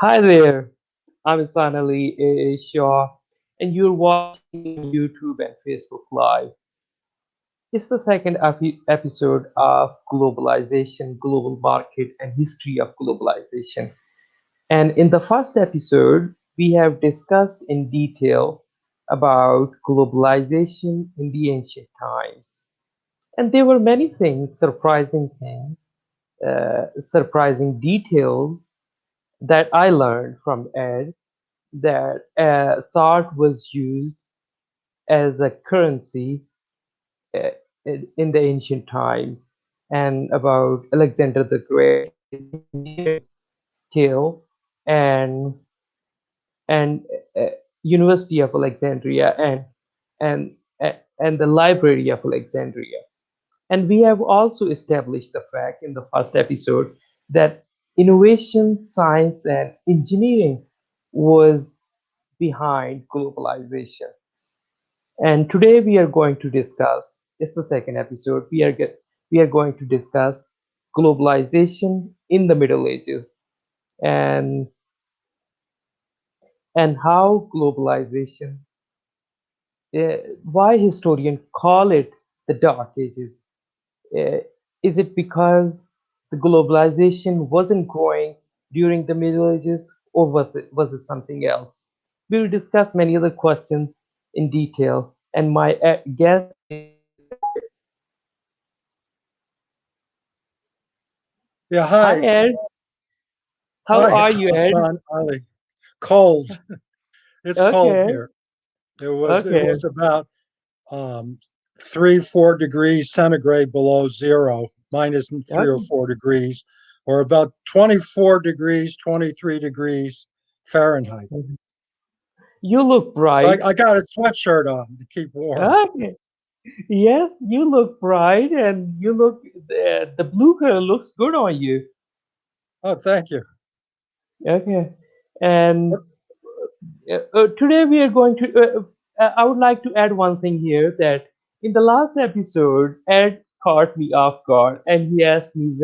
Hi there, I'm Ahsan Shaw, and you're watching YouTube and Facebook Live. It's the second episode of Globalization, Global Market, and History of Globalization. And in the first episode, we have discussed in detail about globalization in the ancient times. And there were many things, surprising details that I learned from Ed that salt was used as a currency uh, in the ancient times, and about Alexander the Great, his engineering skill, and and uh, University of Alexandria, and and the Library of Alexandria. And we have also established the fact in the first episode that innovation, science, and engineering was behind globalization. And today we are going to discuss, it's the second episode, we are going to discuss globalization in the Middle Ages, and and how globalization, why historians call it the Dark Ages. Uh, is it because the globalization wasn't growing during the Middle Ages, or was it something else? We will discuss many other questions in detail, and my guest is Yeah, Hi hi. Ed. How Hi, are you, Ed? Hassan Ali. Cold. It's cold Okay, here. It was okay, about um, 3, 4 degrees centigrade below zero, minus three or okay. 4 degrees, or about 24 degrees, 23 degrees Fahrenheit. You look So bright. I got a sweatshirt on to keep warm. Okay. Yes, you look bright, and the blue color looks good on you. Oh, thank you. Okay. And today we are going to. I would like to add one thing here, that in the last episode, Ed caught me off guard, and he asked me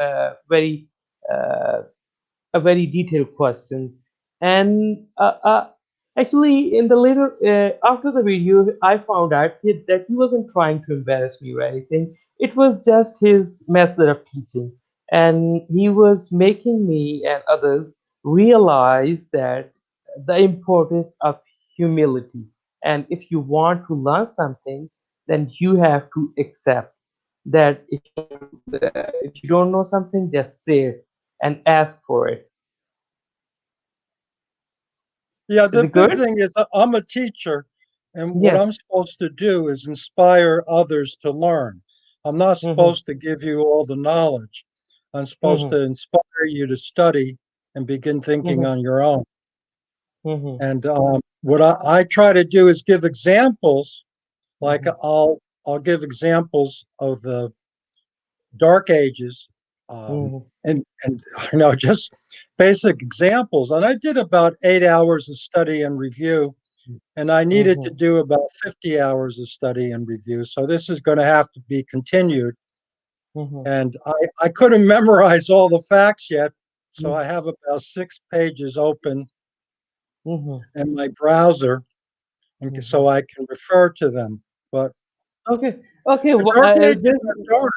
uh, very detailed questions. And actually, in the later after the video, I found out that he wasn't trying to embarrass me or anything. It was just his method of teaching, and he was making me and others realize that the importance of humility. And if you want to learn something, then you have to accept that if you don't know something, just say it and ask for it. Yeah, Is the it big good? thing is I'm a teacher, and what Yes. I'm supposed to do is inspire others to learn. I'm not Mm-hmm. supposed to give you all the knowledge. I'm supposed Mm-hmm. to inspire you to study and begin thinking Mm-hmm. on your own. Mm-hmm. And what I try to do is give examples. Like I'll give examples of the Dark Ages, Mm-hmm. and just basic examples. And I did about 8 hours of study and review, and I needed to Mm-hmm. do about 50 hours of study and review. So this is going to have to be continued. Mm-hmm. And I couldn't memorize all the facts yet, so I have about 6 pages open Mm-hmm. in my browser, and Mm-hmm. so I can refer to them. But Okay. Okay. the Dark Ages are dark.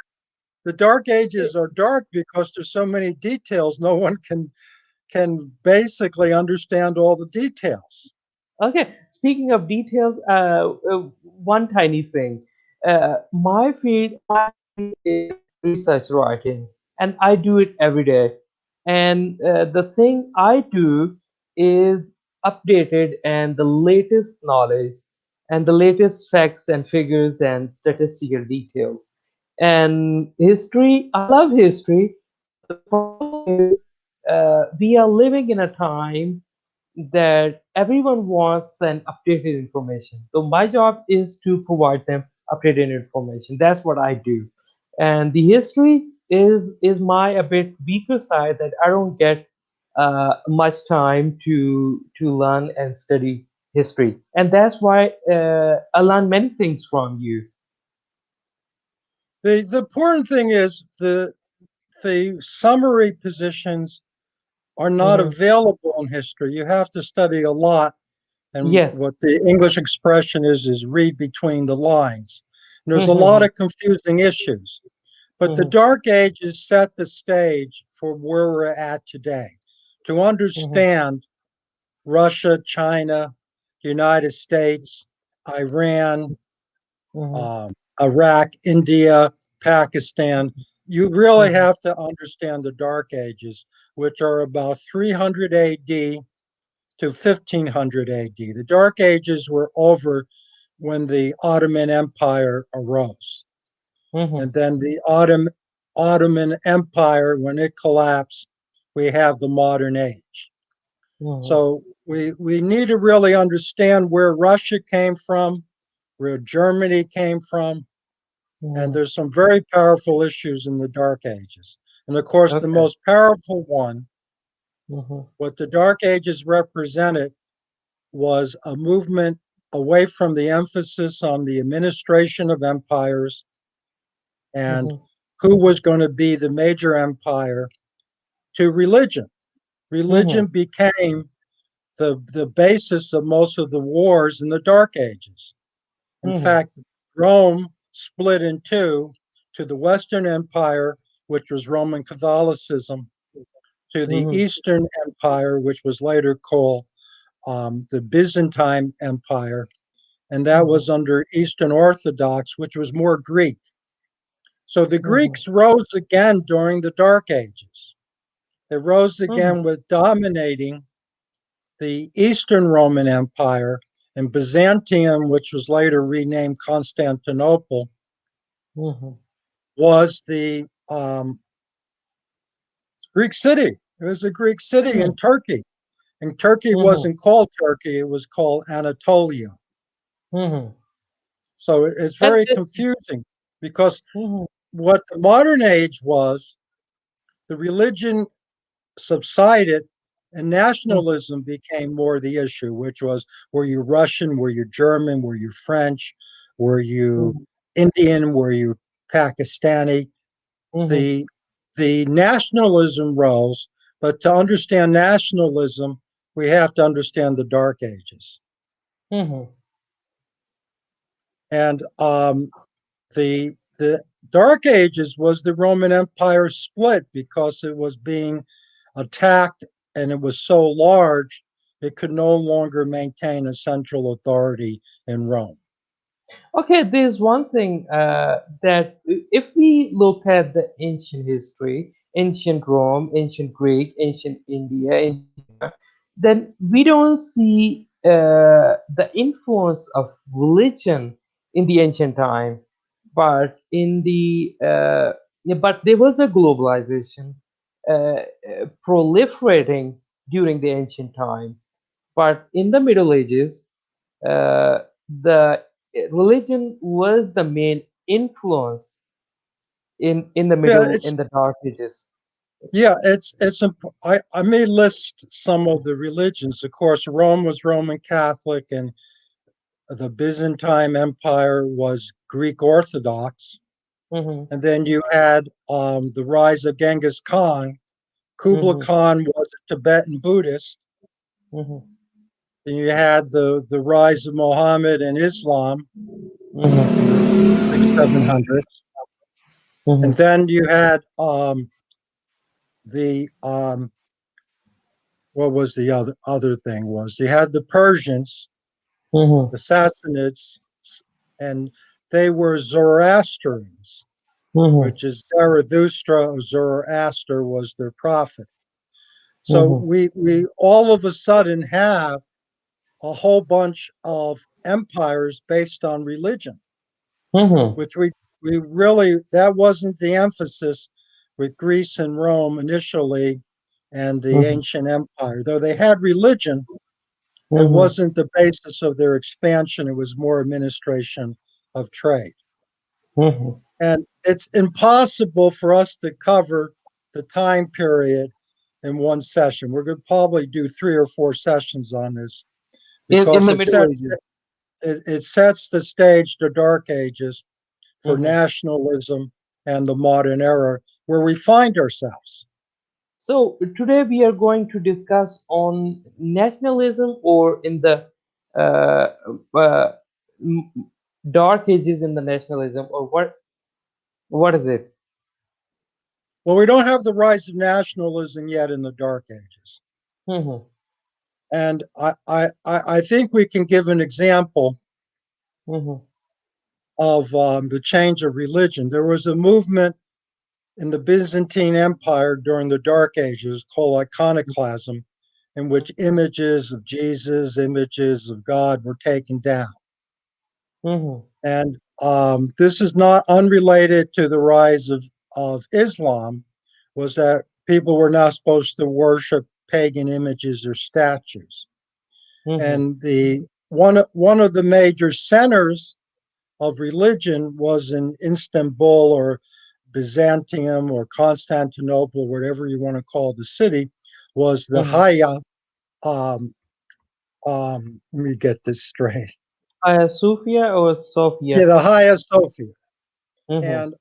The Dark Ages are dark because there's so many details. No one can basically understand all the details. Okay. Speaking of details, one tiny thing. My field is research writing, and I do it every day. And the thing I do is updated and the latest knowledge and the latest facts and figures and statistical details. And history, I love history. The problem is we are living in a time that everyone wants an updated information. So my job is to provide them updated information. That's what I do. And the history is my a bit weaker side, that I don't get much time to learn and study history, and that's why I learn many things from you. The important thing is the summary positions are not Mm-hmm. available in history. You have to study a lot, and Yes. what the English expression is read between the lines. And there's a lot Mm-hmm. of confusing issues. But the Mm-hmm. Dark Ages set the stage for where we're at today. To Mm-hmm. understand Russia, China, United States, Iran, Mm-hmm. Iraq, India, Pakistan, you really have to understand the Dark Ages, which are about 300 AD to 1500 AD. The Dark Ages were over when the Ottoman Empire arose. Mm-hmm. And then the Ottoman Empire, when it collapsed, we have the modern age. Mm-hmm. So we need to really understand where Russia came from, where Germany came from, and Mm-hmm. there's some very powerful issues in the Dark Ages. And of course, the Okay. most powerful one, Mm-hmm. what the Dark Ages represented, was a movement away from the emphasis on the administration of empires and Mm-hmm. who was going to be the major empire to religion. Religion Mm-hmm. became the basis of most of the wars in the Dark Ages. In Mm-hmm. fact, Rome split in two to the Western Empire, which was Roman Catholicism, to the Mm-hmm. Eastern Empire, which was later called the Byzantine Empire, and that Mm-hmm. was under Eastern Orthodox, which was more Greek. So the Mm-hmm. Greeks rose again during the Dark Ages. They rose Mm-hmm. again with dominating the Eastern Roman Empire, and Byzantium, which was later renamed Constantinople, Mm-hmm. was the Greek city. It was a Greek city in Turkey. And Turkey Mm-hmm. wasn't called Turkey, it was called Anatolia. Mm-hmm. So it's And very confusing because mm-hmm. what the modern age was, the religion subsided and nationalism became more the issue, which was, were you Russian, were you German, were you French, were you Mm-hmm. Indian, were you Pakistani? Mm-hmm. The the nationalism rose, but to understand nationalism, we have to understand the Dark Ages. Mm-hmm. And the Dark Ages was the Roman Empire split because it was being attacked and it was so large it could no longer maintain a central authority in Rome. Okay, there's one thing that if we look at the ancient history, ancient Rome, ancient Greek, ancient India, ancient China, then we don't see the influence of religion in the ancient time, but in the yeah, but there was a globalization proliferating during the ancient time, but in the Middle Ages the religion was the main influence in the Yeah, middle it's in the dark ages. yeah, it's I may list some of the religions. Of course, Rome was Roman Catholic, and the Byzantine Empire was Greek Orthodox. Hmm. And then you had the rise of Genghis Khan. Kublai Hmm. Khan was a Tibetan Buddhist. Hmm. Then you had the rise of Mohammed and Islam in Hmm. the 600s, 700s. And Hmm. then you had the what was the other thing was you had the Persians, Hmm. the Sassanids, and they were Zoroastrians, Hmm. which is Zarathustra or Zoroaster was their prophet. So Hmm. we all of a sudden have a whole bunch of empires based on religion, Hmm. which we really, that wasn't the emphasis with Greece and Rome initially and the Hmm. ancient empire. Though they had religion, it Hmm. wasn't the basis of their expansion. It was more administration of trade. Hmm. And it's impossible for us to cover the time period in one session. We're going to probably do 3 or 4 sessions on this In because the Middle Ages. it sets the stage, the Dark Ages, for Hmm. nationalism and the modern era where we find ourselves. So today we are going to discuss on nationalism, or in the uh, uh, m- dark ages in the nationalism, or what is it? Well, we don't have the rise of nationalism yet in the Dark Ages. Hmm. And I think we can give an example Hmm. of the change of religion. There was a movement in the Byzantine Empire during the Dark Ages called Iconoclasm, in which images of Jesus, images of God were taken down. Hmm. And this is not unrelated to the rise of Islam, was that people were not supposed to worship pagan images or statues. Hmm. And the one of the major centers of religion was in Istanbul or Byzantium or Constantinople, whatever you want to call the city, was the Hmm. Hagia. Um, Let me get this straight. Sophia or Yeah, Sophia? the Hagia Sophia. Hmm. And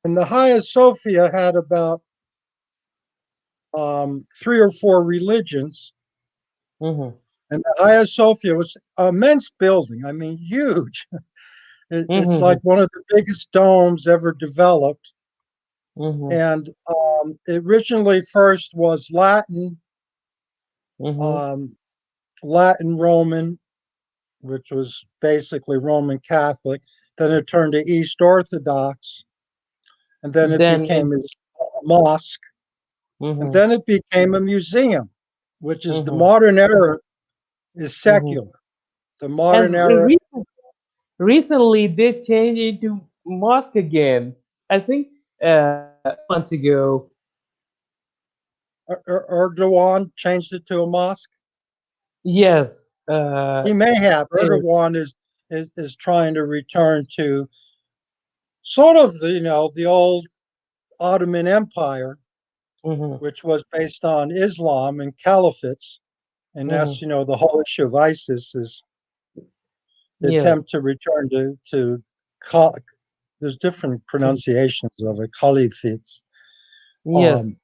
and the Hagia Sophia had about three or four religions. Hmm. And the Hagia Sophia was an immense building. I mean, huge. It's like Hmm. one of the biggest domes ever developed. Hmm. And it originally first was Hmm. um, Latin Roman, which was basically Roman Catholic. Then it turned to East Orthodox, and then it Then became a mosque, and hmm. then it became a museum, which is the Hmm. modern era is Hmm. secular. The modern And era, recently they changed into mosque again. I think 2 months ago. Erdogan changed it to a mosque. Yes. He may have. Yes. Erdogan is trying to return to sort of the old Ottoman Empire, Hmm. which was based on Islam and caliphates, and that's Hmm. the whole issue of ISIS is the attempt Yes. to return to cal- there's different pronunciations of it, caliphates, um, Yes.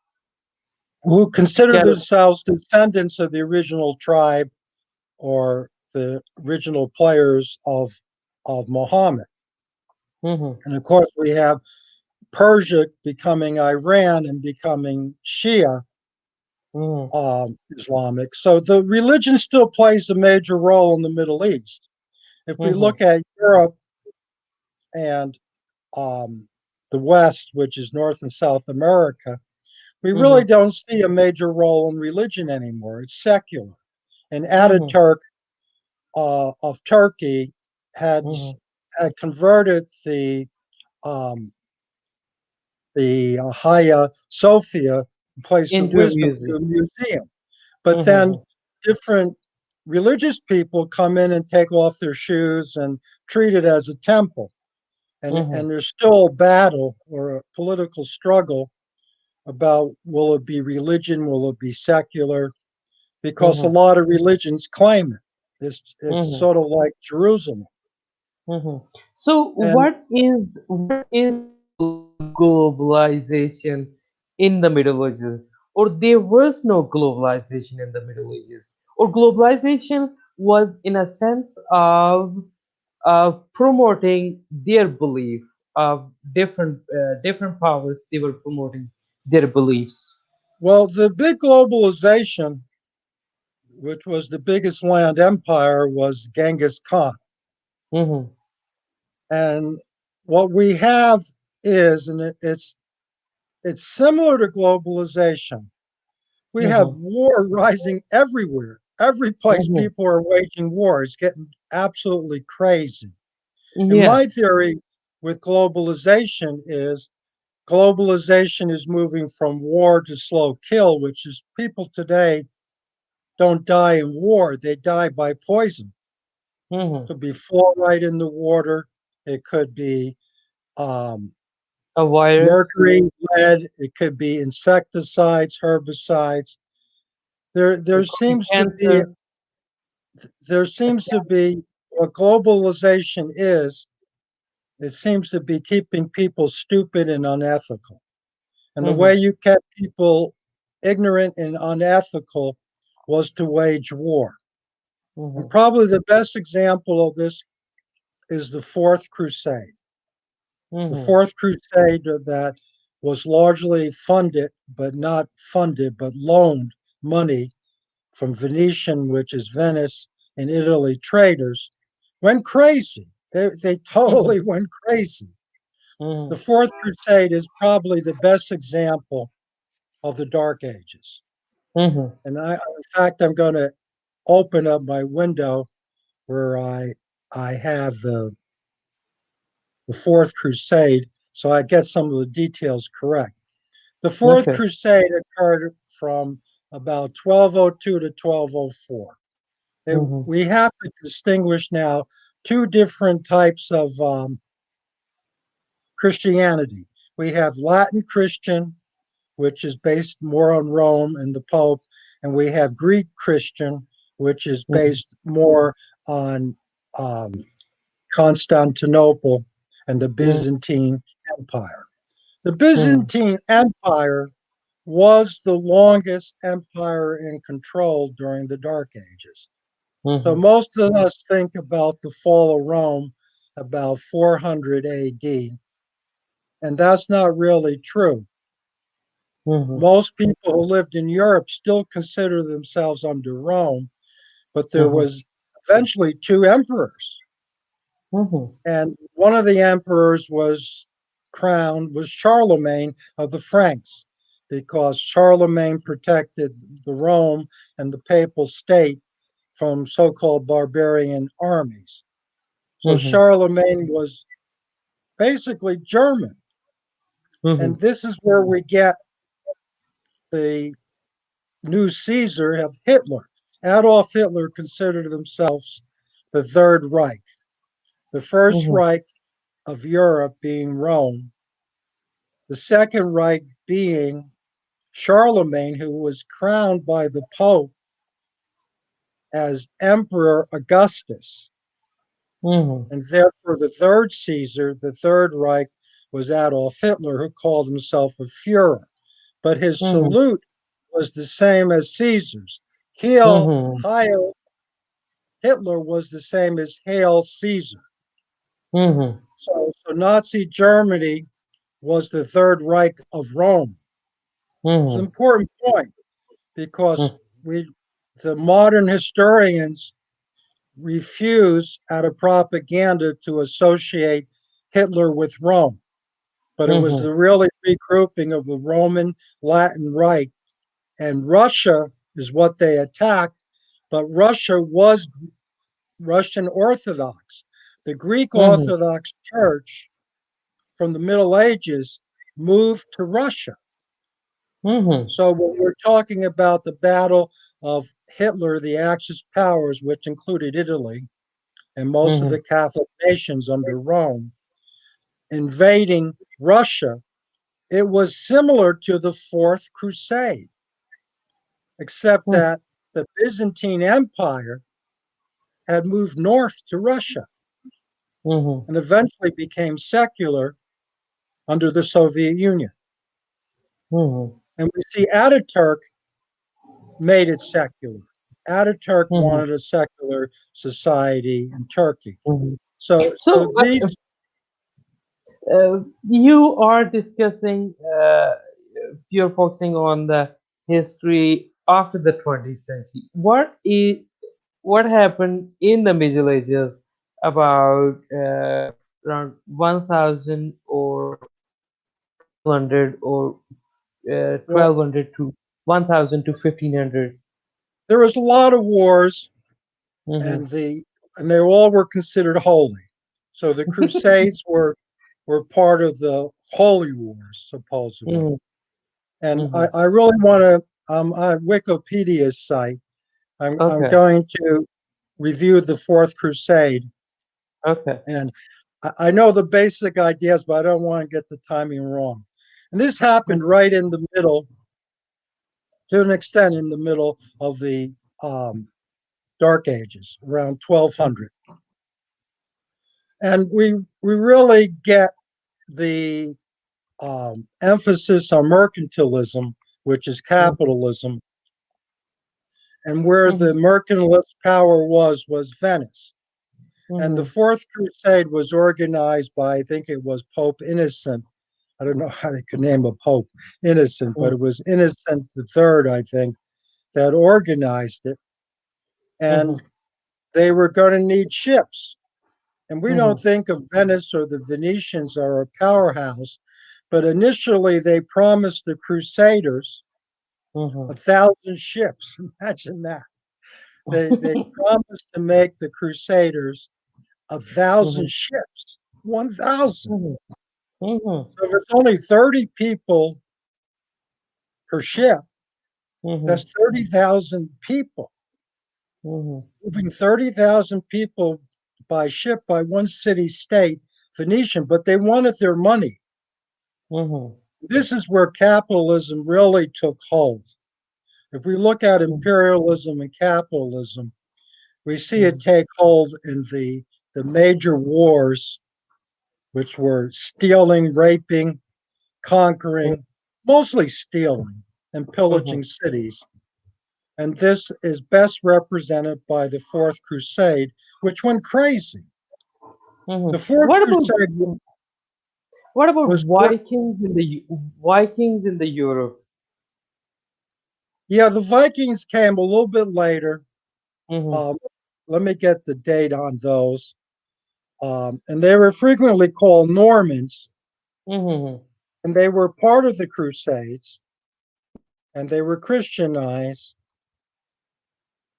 who consider Cal- themselves descendants of the original tribe or the original players of Muhammad. hmm. And of course, we have Persia becoming Iran and becoming Shia Hmm. Islamic. So the religion still plays a major role in the Middle East. If we Hmm. look at Europe and um, the West, which is North and South America, we really Hmm. don't see a major role in religion anymore. It's secular. And Hmm. Ataturk of Turkey had Hmm. had converted um, the Hagia Sophia, place of Into a wisdom, to museum. a museum. But then Hmm. different religious people come in and take off their shoes and treat it as a temple. And Hmm. there's still a battle or a political struggle about will it be religion, will it be secular? Because a Hmm. lot of religions claim it. It's Hmm. sort of like Jerusalem. Hmm. So And what is globalization in the Middle Ages? Or there was no globalization in the Middle Ages? Or globalization was in a sense of promoting their belief of different powers. They were promoting their beliefs. well, the big globalization, which was the biggest land empire, was Genghis Khan. Hmm. And what we have is, and it's similar to globalization. We have Hmm. war rising everywhere. Every place Hmm. people are waging war. It's getting absolutely crazy. And my Yes. theory with globalization is moving from war to slow kill, which is people today don't die in war, they die by poison. It Hmm. could be fluoride in the water, it could be um, A virus. mercury, lead, it could be insecticides, herbicides. It There could be seems to be cancer. there A seems to can- be what globalization is. It seems to be keeping people stupid and unethical. And the way Mhm. you kept people ignorant and unethical was to wage war. And Mhm. probably the best example of this is the Fourth Crusade. The Mhm. Fourth Crusade that was largely funded, but not funded, but loaned money from Venetian, which is Venice, and Italy traders, went crazy. They totally Mhm. went crazy. The Mhm. Fourth Crusade is probably the best example of the Dark Ages. Mhm. And in fact, I'm going to open up my window where I have the Fourth Crusade, so I get some of the details correct. The Fourth Okay. Crusade occurred from about 1202 to 1204. Mhm. We have to distinguish now two different types of Christianity. We have Latin Christian, which is based more on Rome and the Pope, and we have Greek Christian, which is Mhm. based more on um, Constantinople and the Mhm. Byzantine Empire. The Mhm. Byzantine Empire was the longest empire in control during the Dark Ages. So Mhm. most of us think about the fall of Rome about 400 AD, and that's not really true. Mhm. Most people who lived in Europe still consider themselves under Rome, but there Mhm. was eventually two emperors, Mhm. and one of the emperors was crowned was Charlemagne of the Franks, because Charlemagne protected the Rome and the papal state from so-called barbarian armies. So Mhm. Charlemagne was basically German. And Mhm. this is where we get the new Caesar of Hitler. Adolf Hitler considered themselves the Third Reich, the First Mhm. Reich of Europe being Rome, the Second Reich being Charlemagne, who was crowned by the Pope as Emperor Augustus. Mhm. And therefore, the third Caesar, the Third Reich, was Adolf Hitler, who called himself a Fuhrer. But his Mhm. salute was the same as Caesar's. Heil, Mhm. Heil Hitler was the same as Hail Caesar. Mhm. So Nazi Germany was the Third Reich of Rome. It's an Mhm. important point because Mhm. we, the modern historians, refuse out of propaganda to associate Hitler with Rome. But it was Mhm. the really regrouping of the Roman Latin Reich, and Russia is what they attacked. But Russia was Russian Orthodox. The Greek Mhm. Orthodox Church from the Middle Ages moved to Russia. Mhm. So when we're talking about the battle of Hitler, the Axis powers, which included Italy and most of the Mhm. Catholic nations under Rome, invading Russia, it was similar to the Fourth Crusade, except Mhm. that the Byzantine Empire had moved north to Russia Mhm. and eventually became secular under the Soviet Union. Mhm. And we see Ataturk made it secular. Ataturk Mhm. wanted a secular society in Turkey. Mhm. So So, these, you are discussing, you're focusing on the history after the 20th century. What happened in the Middle Ages about around 1000 or 1200 or well, 1200 to 1000 to 1500? there was a lot of wars, Mm-hmm. and they all were considered holy. So the Crusades were part of the holy wars, supposedly. Mm-hmm. And Mm-hmm. I really want to, on Wikipedia's site, I'm Okay. going to review the Fourth Crusade. Okay. And I know the basic ideas, but I don't want to get the timing wrong. And this happened right in the middle, to an extent, in the middle of the um, Dark Ages, around 1200. And we really get the emphasis on mercantilism, which is Mhm. capitalism, and where the Mhm. mercantilist power was Venice. And the Mhm. Fourth Crusade was organized by, I think it was Pope Innocent. I don't know how they could name a Pope Innocent, but it was Innocent the Third, I think, that organized it. And Mhm. they were going to need ships. And we don't Mhm. think of Venice or the Venetians are a powerhouse, but initially they promised the Crusaders Mhm. 1,000 ships. Imagine that. They promised to make the Crusaders a thousand Mhm. ships. 1,000. Mhm. Mhm. So if it's only 30 people per ship, Mhm. that's 30,000 people. Mhm. Moving 30,000 people by ship by one city state, Venetian, but they wanted their money. Mhm. This is where capitalism really took hold. If we look at imperialism and capitalism, we see it Mhm. take hold in the major wars, which were stealing, raping, conquering, mostly stealing and Mhm. pillaging cities. And this is best represented by the Fourth Crusade, which went crazy. The Mhm. Fourth Crusade What about was, Vikings in the Europe? yeah, the Vikings came a little bit later. Mhm. Um, Let me get the date on those. And they were frequently called Normans, Mhm. and they were part of the Crusades, and they were Christianized.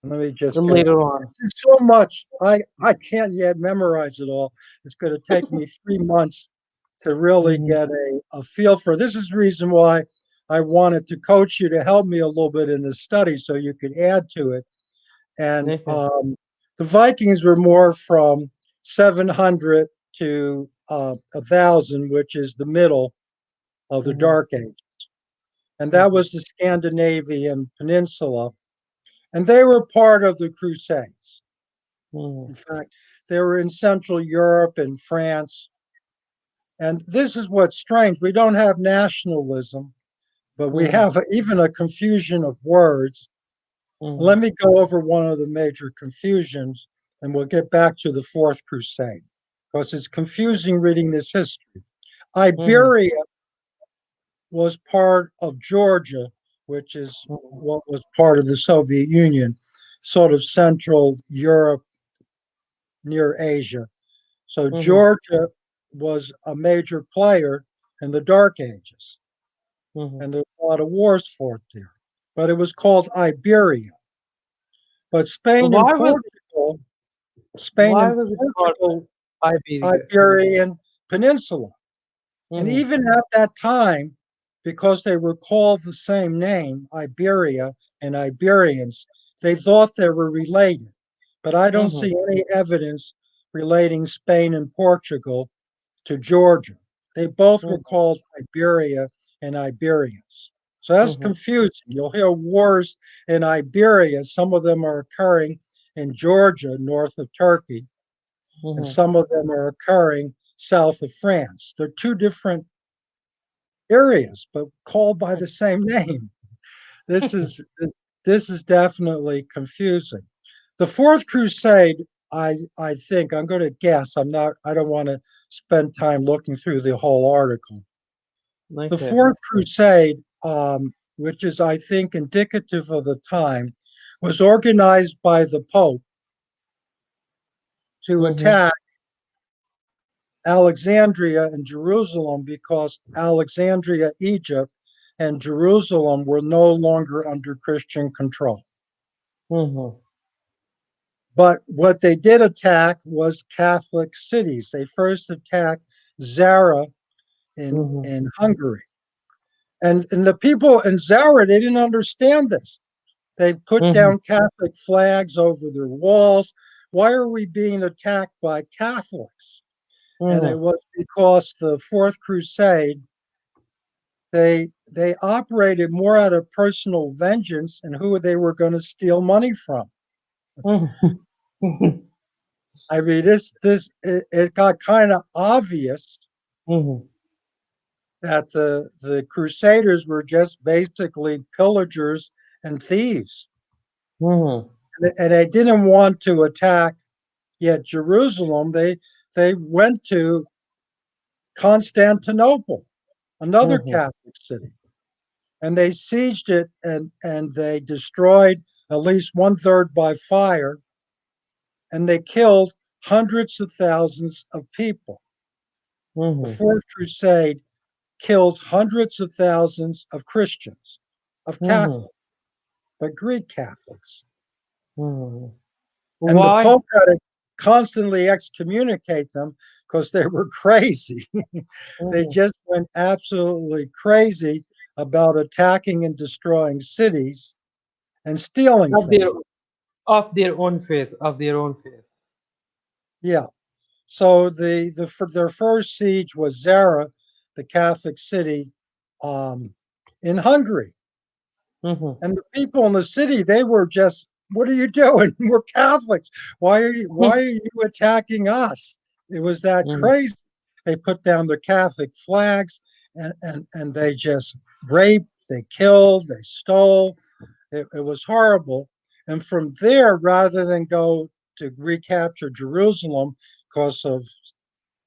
Let me just Then get later on. so much. I can't yet memorize it all. It's going to take me 3 months to really Mhm. get a feel for. This is the reason why I wanted to coach you to help me a little bit in the study, so you could add to it. And Okay. the Vikings were more from 700 to 1,000, which is the middle of the Mhm. Dark Age, and that Mhm. was the Scandinavian peninsula, and they were part of the Crusades. Mhm. In fact, they were in Central Europe and France. And this is what's strange. We don't have nationalism, but we Mhm. have even a confusion of words. Mhm. Let me go over one of the major confusions, and we'll get back to the Fourth Crusade because it's confusing reading this history. Mhm. Iberia was part of Georgia, which is Mhm. what was part of the Soviet Union, sort of Central Europe near Asia. So Mhm. Georgia was a major player in the Dark Ages, Mhm. and there were a lot of wars fought there. But it was called Iberia. But So Spain why and was it called Portugal, Iberia? Iberian Peninsula. And Mhm. even at that time, because they were called the same name, Iberia and Iberians, they thought they were related. But I don't Mhm. see any evidence relating Spain and Portugal to Georgia. They both were Mhm. called Iberia and Iberians. So that's Mhm. confusing. You'll hear wars in Iberia. Some of them are occurring in Georgia, north of Turkey, and Mhm. some of them are occurring south of France. They're two different areas, but called by the same name. This is this is definitely confusing. The Fourth Crusade, I think I'm going to guess. I'm not. I don't want to spend time looking through the whole article. The Okay. Fourth Crusade, which is I think indicative of the time, was organized by the Pope to Mhm. attack Alexandria and Jerusalem because Alexandria, Egypt, and Jerusalem were no longer under Christian control. Mhm. But what they did attack was Catholic cities. They first attacked Zara Mhm. in Hungary. And the people in Zara, they didn't understand this. They put Mhm. down Catholic flags over their walls. Why are we being attacked by Catholics? And it Mhm. was because the Fourth Crusade, they operated more out of personal vengeance and who they were going to steal money from. Mhm. I mean, it got kind of obvious Mm-hmm. that the Crusaders were just basically pillagers and thieves, Mm-hmm. and they didn't want to attack yet Jerusalem. They went to Constantinople, another Mm-hmm. Catholic city, and they sieged it and they destroyed at least one third by fire, and they killed hundreds of thousands of people. The Mm-hmm. Fourth Crusade killed hundreds of thousands of Christians, of Mm-hmm. Catholics, but Greek Catholics. Mm-hmm. And the Why? Pope had to constantly excommunicate them because they were crazy. They Mm-hmm. just went absolutely crazy about attacking and destroying cities and stealing Of from their them. of their own faith, of their own faith. Yeah. So for their first siege was Zara, the Catholic city um, in Hungary. Mm-hmm. And the people in the city, they were just, what are you doing? We're Catholics. Why are you attacking us? It was that Mm-hmm. crazy. They put down their Catholic flags and they just raped, they killed, they stole. It was horrible. And from there, rather than go to recapture Jerusalem, because of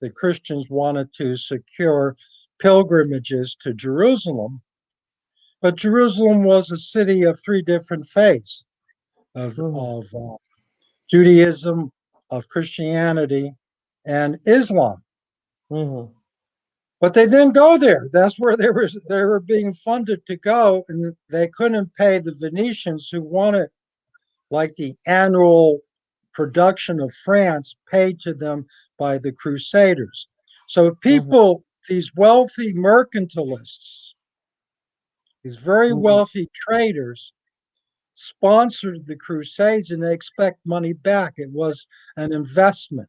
the Christians wanted to secure pilgrimages to Jerusalem, but Jerusalem was a city of three different faiths Mm-hmm. of Judaism, of Christianity, and Islam. Mm-hmm. But they didn't go there. That's where they were being funded to go, and they couldn't pay the Venetians who wanted like the annual production of France paid to them by the Crusaders. So Mm-hmm. people, these wealthy mercantilists, these very Mm-hmm. wealthy traders, sponsored the Crusades and they expect money back. It was an investment.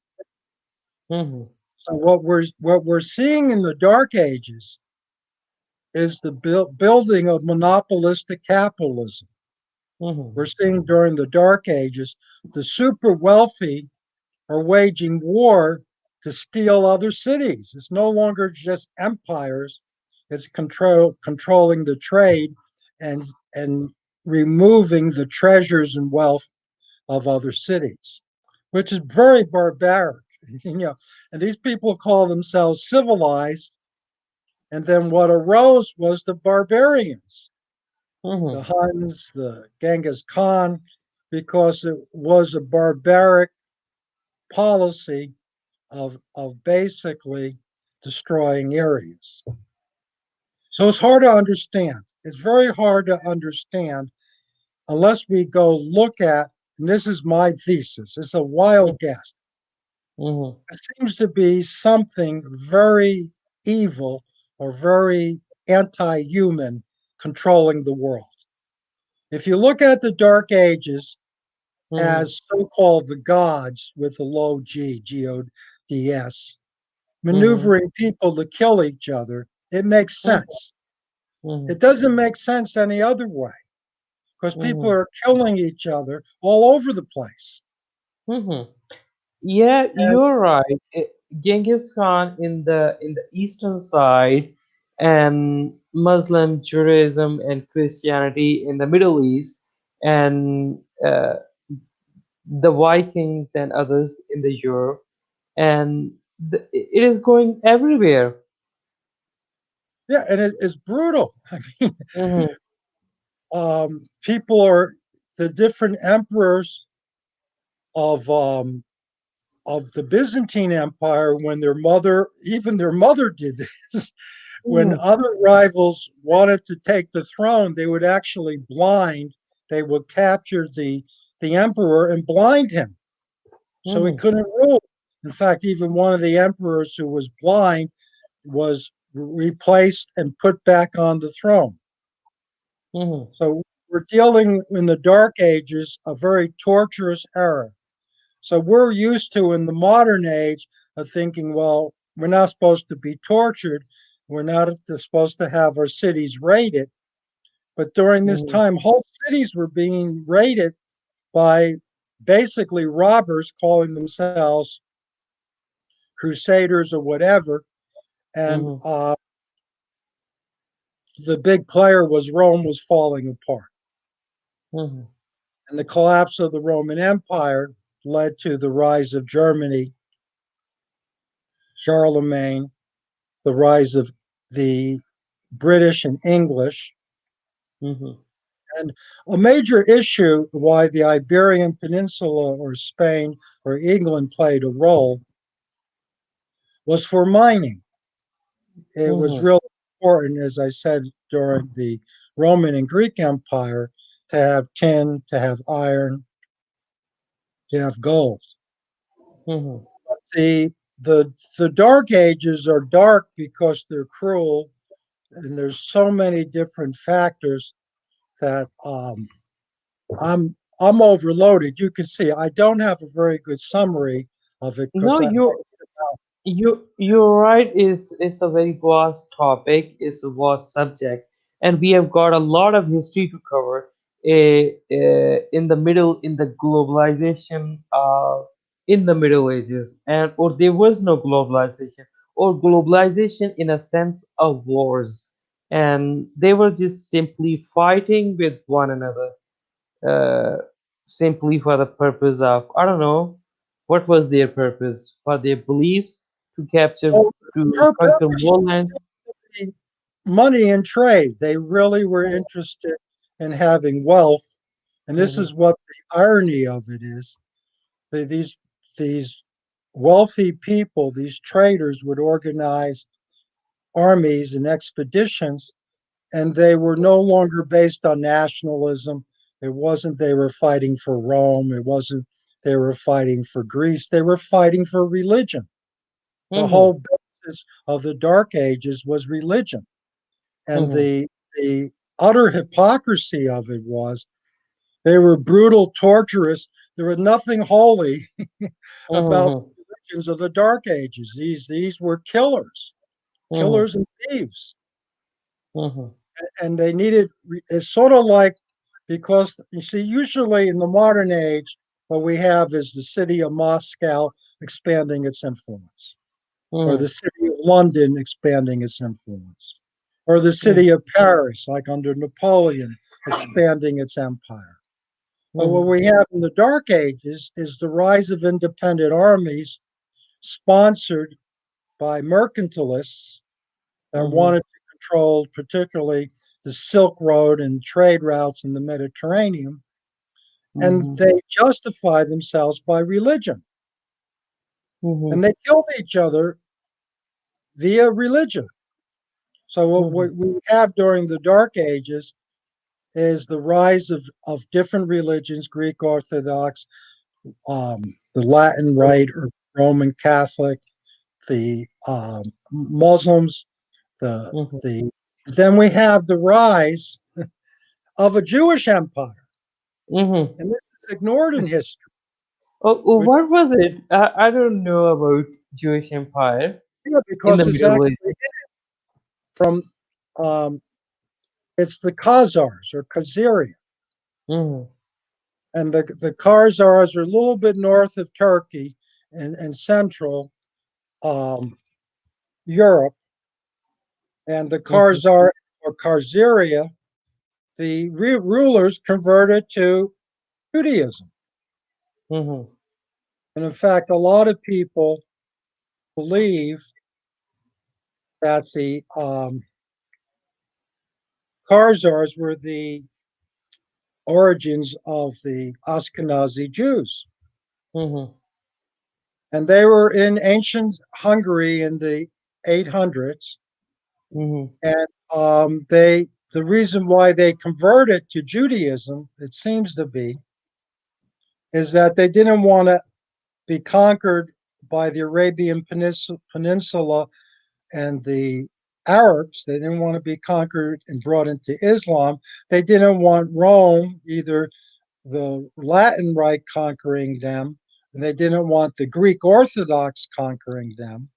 Mm-hmm. So what we're seeing in the Dark Ages is the building of monopolistic capitalism. Mm-hmm. We're seeing during the Dark Ages the super wealthy are waging war to steal other cities. It's no longer just empires; it's controlling the trade and and removing the treasures and wealth of other cities, which is very barbaric. You know, and these people call themselves civilized. And then what arose was the barbarians, the Mm-hmm. Huns, the Genghis Khan, because it was a barbaric policy of basically destroying areas. So it's hard to understand. It's very hard to understand unless we go look at, and this is my thesis, it's a wild guess. Mm-hmm. It seems to be something very evil or very anti human controlling the world. If you look at the Dark Ages Mm-hmm. as so called the gods with the low G, G O D S, Mm-hmm. maneuvering people to kill each other, it makes sense. Mm-hmm. It doesn't make sense any other way because people Mm-hmm. are killing each other all over the place. Mm-hmm. Yeah, And you're right. Genghis Khan in the eastern side, and Muslim, Judaism, and Christianity in the Middle East, and the Vikings and others in the Europe, and it is going everywhere. yeah, and it's brutal. Mm-hmm. People are the different emperors of um, of the Byzantine Empire when even their mother did this. When Mm-hmm. other rivals wanted to take the throne, they would actually blind. They would capture the emperor and blind him, so he Mm-hmm. couldn't rule. In fact, even one of the emperors who was blind was replaced and put back on the throne. Mm-hmm. So we're dealing in the Dark Ages, a very torturous era. So we're used to in the modern age of thinking, well, we're not supposed to be tortured. We're not supposed to have our cities raided. But during this Mm-hmm. time, whole cities were being raided by basically robbers calling themselves crusaders or whatever. And Mhm. the big player was Rome was falling apart. Mhm. And the collapse of the Roman Empire led to the rise of Germany, Charlemagne, the rise of the British and English. Mhm. And a major issue why the Iberian Peninsula or Spain or England played a role was for mining. It was Mhm. real important, as I said, during the Roman and Greek Empire to have tin, to have iron, to have gold. Mhm. The the Dark Ages are dark because they're cruel, and there's so many different factors that I'm overloaded. You can see I don't have a very good summary of it because No, you're right. Is a very vast topic. It's a vast subject, and we have got a lot of history to cover. In the middle, in the globalization, in the Middle Ages, and or there was no globalization, or globalization in a sense of wars, and they were just simply fighting with one another, uh, simply for the purpose of, I don't know, what was their purpose? For their beliefs, to capture, well, to her conquer purpose more land. is money and trade. They really were interested in having wealth, and this Mhm. is what the irony of it is. They, these wealthy people, these traders, would organize armies and expeditions, and they were no longer based on nationalism. It wasn't they were fighting for Rome. It wasn't they were fighting for Greece. They were fighting for religion. The Mhm. whole basis of the Dark Ages was religion. And Mhm. the utter hypocrisy of it was they were brutal, torturous. There was nothing holy about Mhm. the religions of the Dark Ages. These were killers, Mhm. killers and thieves. Mhm. And they needed it's sort of like because you see usually in the modern age what we have is the city of Moscow expanding its influence, or the Mhm. city of London expanding its influence, or the Mhm. city of Paris, like under Napoleon, expanding its empire. But what Mhm. we have in the Dark Ages is the rise of independent armies sponsored by mercantilists that Mhm. wanted to control particularly the Silk Road and trade routes in the Mediterranean. And Mhm. they justify themselves by religion. And Mhm. they killed each other via religion. So Mhm. what we have during the Dark Ages is the rise of different religions, Greek Orthodox, the Latin Rite or Roman Catholic, the Muslims, the Mhm. the then we have the rise of a Jewish empire, Mhm. and this is ignored in history. Oh, Which, what was it? I don't know about Jewish Empire yeah, in because the it's Middle actually Ages. from it's the Khazars or Khazaria, Mhm. and the Khazars are a little bit north of Turkey and central um, Europe, and the Mhm. Khazar or Khazaria, the rulers converted to Judaism. Mhm. And in fact, a lot of people believe that the Khazars were the origins of the Ashkenazi Jews. Mhm. And they were in ancient Hungary in the 800s. Mhm. And the reason why they converted to Judaism, it seems to be, is that they didn't want to be conquered by the Arabian Peninsula and the Arabs. They didn't want to be conquered and brought into Islam. They didn't want Rome, either the Latin Rite conquering them, and they didn't want the Greek Orthodox conquering them.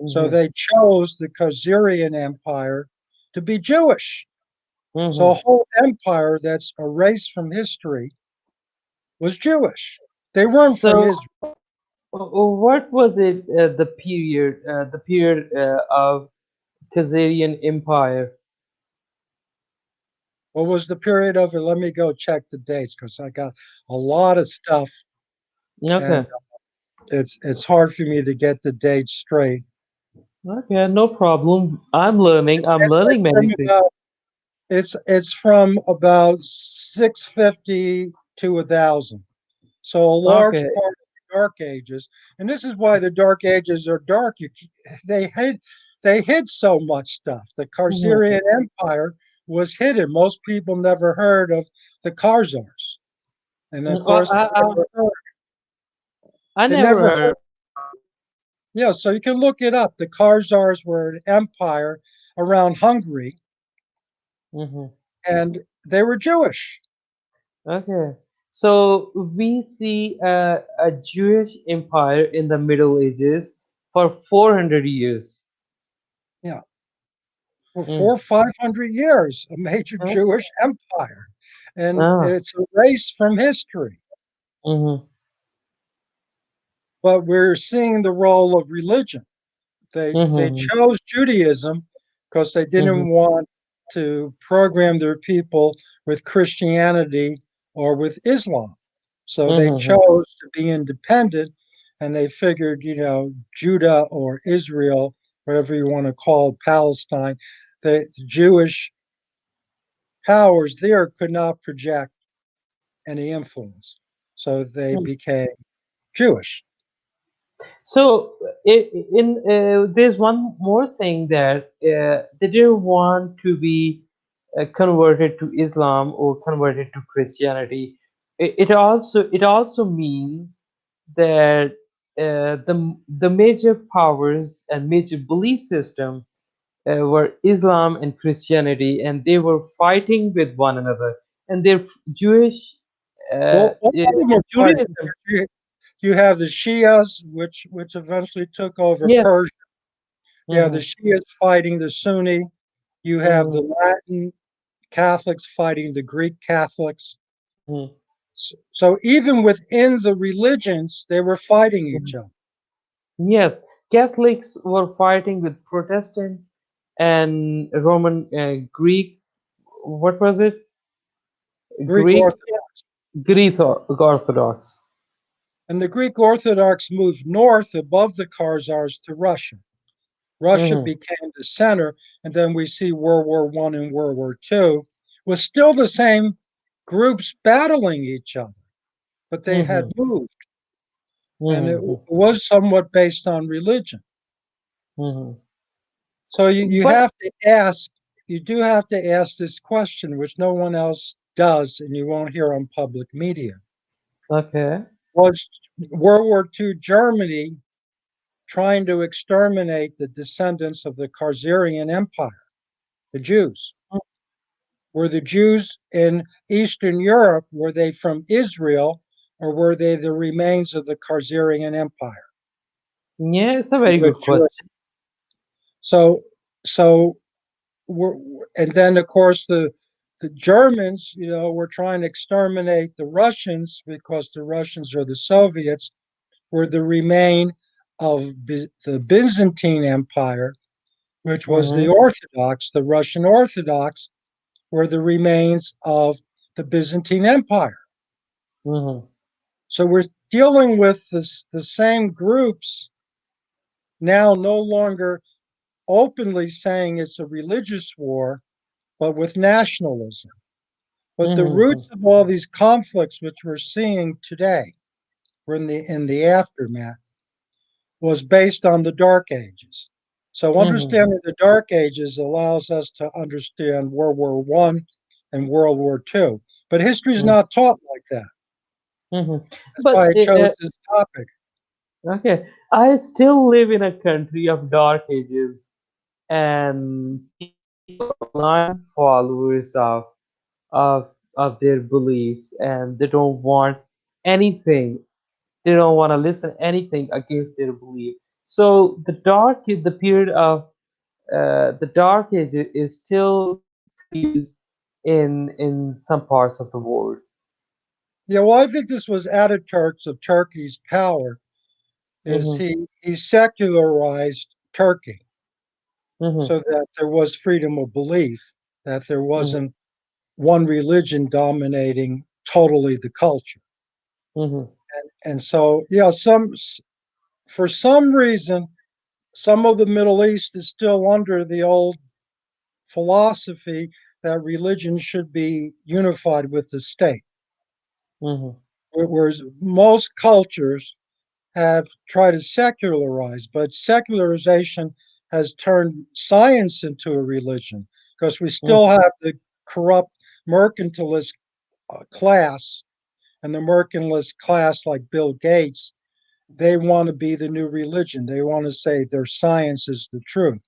So Mhm. they chose the Khazarian Empire to be Jewish. So a Mhm. whole empire that's erased from history was Jewish. They weren't from So, Israel. what was it? The period of Khazarian Empire. What was the period of it? Let me go check the dates because I got a lot of stuff, and Okay, it's hard for me to get the dates straight. okay, no problem. I'm learning. I'm It's like learning many from things. about it's from about 650 to 1000. So a large Okay. part of the Dark Ages, and this is why the Dark Ages are dark. They hid they hid so much stuff. The Mhm. Khazarian Empire was hidden. Most people never heard of the Khazars, and of Well, course I they never never heard. heard. Yeah, so you can look it up. The Khazars were an empire around Hungary, Mhm. and they were Jewish. Okay. So we see a Jewish empire in the Middle Ages for 400 years. Yeah, for Mm. 500 years, a major Okay. Jewish empire, and Ah. it's erased from history. Mhm. But we're seeing the role of religion. They Mhm. chose Judaism because they Mhm. didn't want to program their people with Christianity or with Islam. So they Mhm. chose to be independent, and they figured, Judah or Israel, whatever you want to call Palestine, the Jewish powers there could not project any influence. So they Mhm. became Jewish. So there's one more thing that they didn't want to be converted to Islam or converted to Christianity. It also means that the major powers and major belief system were Islam and Christianity, and they were fighting with one another. And their Jewish Well, all of them were fighting. Judaism, You have the Shias, which eventually took over yes. Persia. You have the Hmm. Shias fighting the Sunni. You have Hmm. the Latin Catholics fighting the Greek Catholics. Hmm. So even within the religions, they were fighting each other. Yes, Catholics were fighting with Protestant and Roman Greeks. What was it? Greek Greek, Orthodox. Greek Orthodox. And the Greek Orthodox moved north above the Khazars to Russia. Russia Hmm. became the center, and then we see World War One and World War Two was still the same groups battling each other, but they had Hmm. moved, and it Hmm. was somewhat based on religion. Hmm. So you But have to ask, you do have to ask this question, which no one else does, and you won't hear on public media. okay. Was World War II Germany trying to exterminate the descendants of the Khazarian Empire, the Jews? Were the Jews in Eastern Europe, were they from Israel, or were they the remains of the Khazarian Empire? Yeah, it's a very good Which question. so so we're, and then of course the Germans, were trying to exterminate the Russians because the Russians or the Soviets were the remain of the Byzantine Empire, which was the Hmm. Orthodox, the Russian Orthodox were the remains of the Byzantine Empire. Hmm. So we're dealing with the same groups now, no longer openly saying it's a religious war, but with nationalism. But the Hmm. roots of all these conflicts, which we're seeing today, we're in the aftermath, was based on the Dark Ages. So Hmm. understanding the Dark Ages allows us to understand World War One and World War Two. But history is not taught like that. Hmm. That's But why I chose this topic. okay, I still live in a country of dark ages, and people are blind followers of their beliefs, and they don't want anything. They don't want to listen anything against their belief. So the period of the dark ages is still being used in some parts of the world. Yeah, well, I think this was Ataturk's of Turkey's power is Mm-hmm. he secularized Turkey Mm-hmm. so that there was freedom of belief, that there Mm-hmm. wasn't one religion dominating totally the culture. Mm-hmm. And so, yeah, for some reason, some of the Middle East is still under the old philosophy that religion should be unified with the state, Mm-hmm. whereas most cultures have tried to secularize, but secularization has turned science into a religion because we still Mm-hmm. have the corrupt mercantilist class, and the mercantilist class, like Bill Gates, they want to be the new religion. They want to say their science is the truth.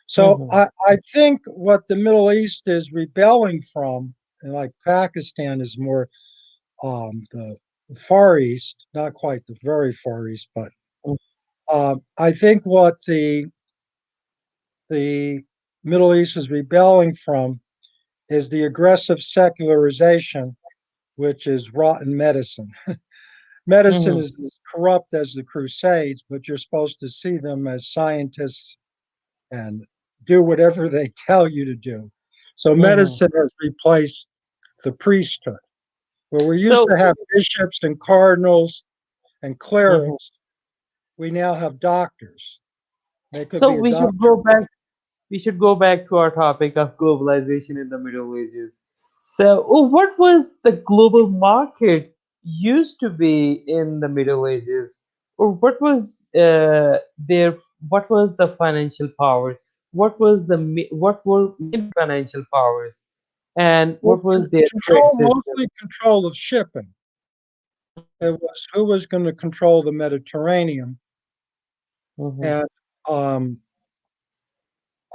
So Mm-hmm. I think what the Middle East is rebelling from, and like Pakistan is more the Far East, not quite the very Far East, but I think what the Middle East is rebelling from is the aggressive secularization, which is rotten medicine. Medicine Mm-hmm. is as corrupt as the Crusades, but you're supposed to see them as scientists and do whatever they tell you to do. So Mm-hmm. medicine has replaced the priesthood, where we used So, to have bishops and cardinals and mhm. clerics. We now have doctors. They could So be a we should doctor. go back. We should go back to our topic of globalization in the Middle Ages. So, what was the global market used to be in the Middle Ages, or what was their what was the financial power? What were main financial powers, and Well, what was their trade control, system? mostly control of shipping. It was who was going to control the Mediterranean, Mm-hmm. and um,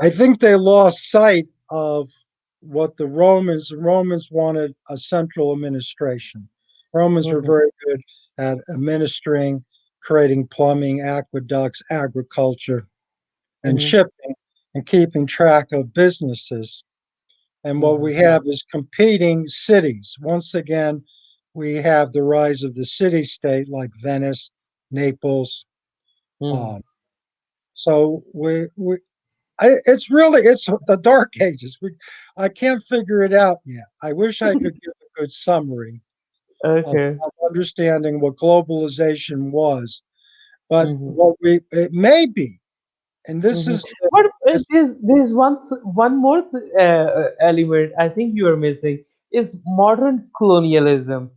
I think they lost sight of what the Romans wanted a central administration. Romans were Mm-hmm. very good at administering, creating plumbing, aqueducts, agriculture, and Mm-hmm. shipping, and keeping track of businesses. And what Mm-hmm. we have is competing cities. Once again, we have the rise of the city state like Venice, Naples. Mm-hmm. Um, so it's the dark ages. I can't figure it out yet. I wish I could give a good summary Okay. of understanding what globalization was, but Mm-hmm. what we it may be, and this Mhm. is But it's there's one more element I think you are missing is modern colonialism.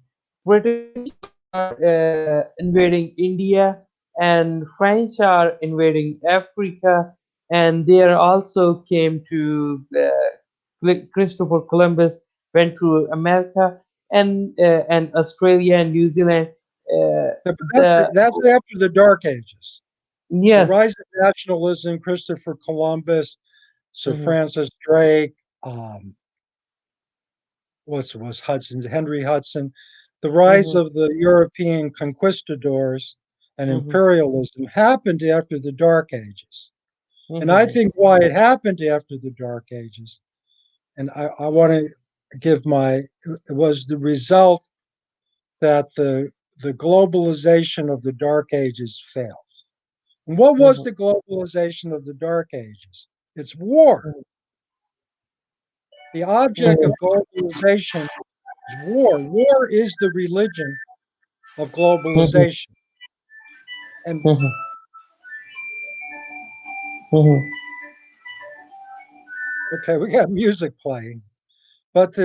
British are invading India, and French are invading Africa, and they are also came to Christopher Columbus went to America and Australia and New Zealand. The that's after the dark ages. The yes. rise of nationalism, Christopher Columbus, Sir Hmm. Francis Drake, um, what was Hudson, Henry Hudson, the rise Hmm. of the European conquistadors and Hmm. imperialism happened after the Dark Ages. And I Hmm. think why it happened after the Dark Ages, and I want to give it was the result that the globalization of the Dark Ages failed. And what was Hmm. the globalization of the Dark Ages? It's war. The object Mhm, of globalization is war. War is the religion of mhm, globalization. And mhm, mhm, okay, we got music playing, but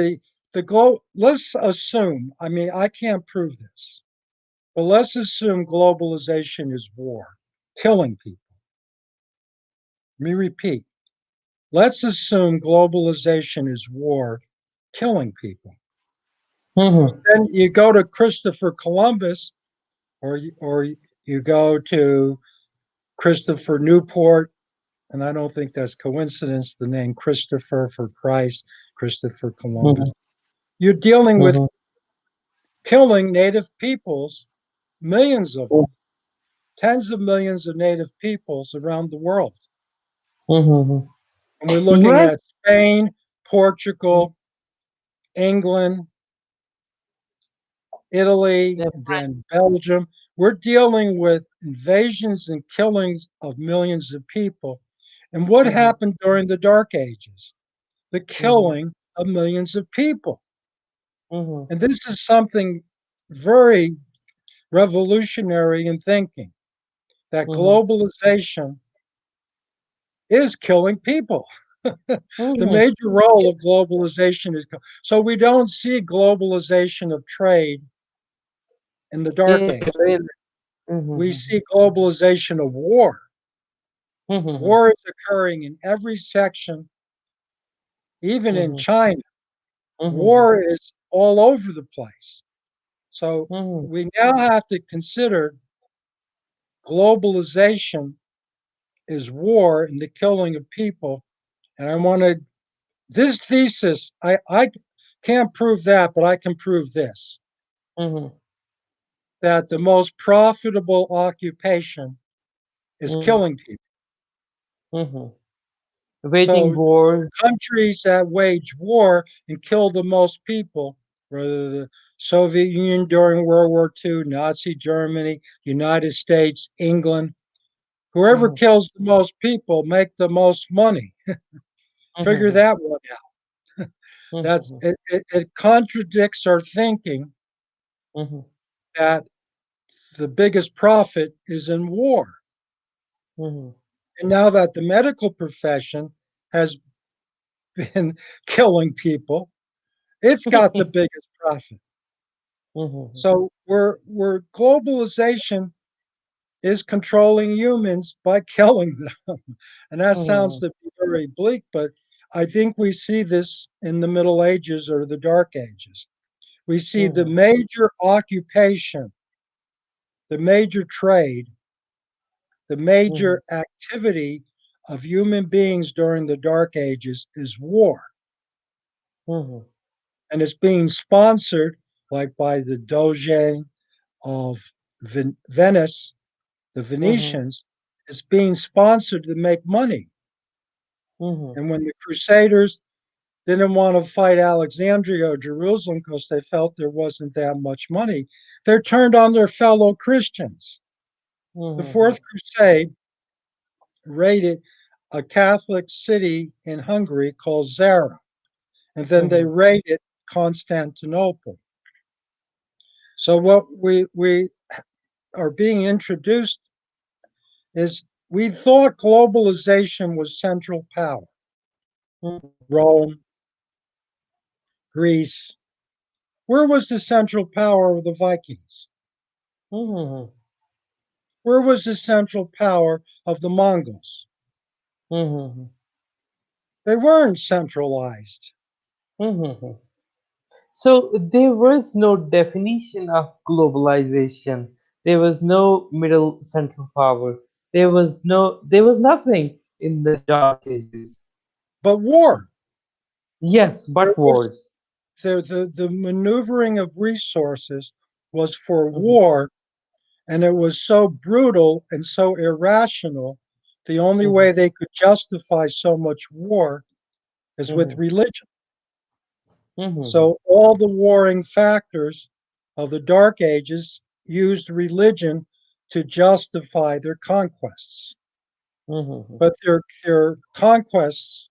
let's assume, I mean, I can't prove this, but let's assume globalization is war, killing people. Let me repeat. Let's assume globalization is war, killing people. mhm, Then you go to Christopher Columbus, or you go to Christopher Newport, and I don't think that's coincidence, the name Christopher for Christ, Christopher Columbus. mhm, You're dealing with mhm, killing native peoples, millions of them, tens of millions of native peoples around the world. mhm. And we're looking Right. at Spain, Portugal, England, Italy, Yeah. and then Belgium. We're dealing with invasions and killings of millions of people. And what Mhm. happened during the Dark Ages? The Mhm. killing of millions of people. Mhm. And this is something very revolutionary in thinking that Mhm. globalization is killing people. The Mhm. major role of globalization is so we don't see globalization of trade in the Dark In Age. in We Mhm. see globalization of war. Mhm. War is occurring in every section, even in Mhm. China. Mhm. War is all over the place. So Mhm. we now have to consider globalization is war and the killing of people. And I wanted this thesis, I can't prove that, but I can prove this Mhm. that the most profitable occupation is Mhm. killing people. Mhm. Waging So wars. countries that wage war and kill the most people, whether the Soviet Union during World War II, Nazi Germany, United States, England, whoever Mhm. kills the most people make the most money. Figure Mhm. that one out. That's Mhm. it contradicts our thinking Mhm. that the biggest profit is in war. Mhm. And now that the medical profession has been killing people, it's got the biggest profit. Mhm. So we're globalization is controlling humans by killing them. And that sounds Mhm. to be very bleak, but I think we see this in the Middle Ages or the Dark Ages. We see the Mhm. major occupation, the major trade, the Mhm. major activity of human beings during the Dark Ages is war. Mhm. And it's being sponsored like by the Doge of Venice, the Mhm. Venetians, is being sponsored to make money. Mhm. And when the Crusaders didn't want to fight Alexandria or Jerusalem because they felt there wasn't that much money, they turned on their fellow Christians. The Mhm. Fourth Crusade raided a Catholic city in Hungary called Zara, and then they Mhm. raided Constantinople. So what we are being introduced is we thought globalization was central power. Mhm. Rome, Greece. Where was the central power of the Vikings? Mhm. Where was the central power of the Mongols? Mhm. They weren't centralized. Mhm. So there was no definition of globalization. There was no middle central power. There was nothing in the Dark Ages. But war, Yes, there but was wars. the maneuvering of resources was for Mhm. war, and it was so brutal and so irrational. The only way Mhm. they could justify so much war is with Mhm. religion. Mhm. So all the warring factors of the Dark Ages used religion to justify their conquests. Mhm. But their conquests,